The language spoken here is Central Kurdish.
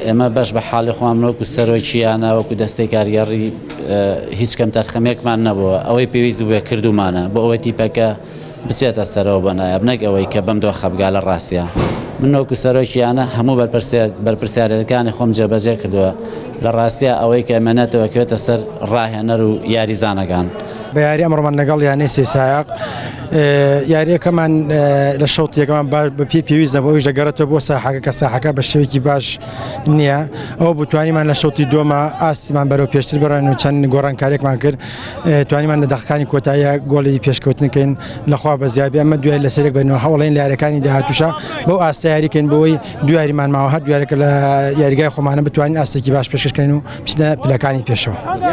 ئێمە بەش بە حاڵی خۆمنەوەکو سەرۆکییانە وەکو دەستەی کاریگەڕی هیچ کەم تەرخەمێکمان نەبووە ئەوەی پێویست بووە کردومانە بۆ ئەوەی تیپەکە بچێتە سەرەوە بە نایب نەک ئەوەی کە بەم دۆ خەبگا لە ڕاستیە من وەکو سەرۆکییانە هەموو بەرپرسیارەکانی خۆم جێبەجێ کردووە لە ڕاستیە ئەوەی کە ئەمەنێتەوە کەوێتە سەر ڕاهێنەر و یاریزانەکان بە یاری ئەمڕۆمان لەگەڵ یانەی سێ سایق یاریەکەمان لە شەوت یەکەمان بە پێویست نەبووەوەی دەگەڕێتەوە بۆ ساحەکە کە ساحەکە بە شێوەیەکی باش نییە ئەوە بتوانیمان لە شەوتی دۆمە ئاستیمان بەرەو پێشتر بڕێن و چەند گۆڕانکاریێکمان کرد توانیمان لە دەقەکانی کۆتاییە گۆڵی پێشکەوتنکەین لەخوا بە زیابی ئەمە دوای لە سەرێک بنەوە هەوڵێن لە یاریەکانی داهاتووشە بەو ئاستا یاریکەین بۆەوەی دوایریمان ماوە هەر دوارێکە لە یاریگای خۆمانە بتوانین ئاستێکی باش پێشکەشکەین و بچنە پلەکانی پێشەوە.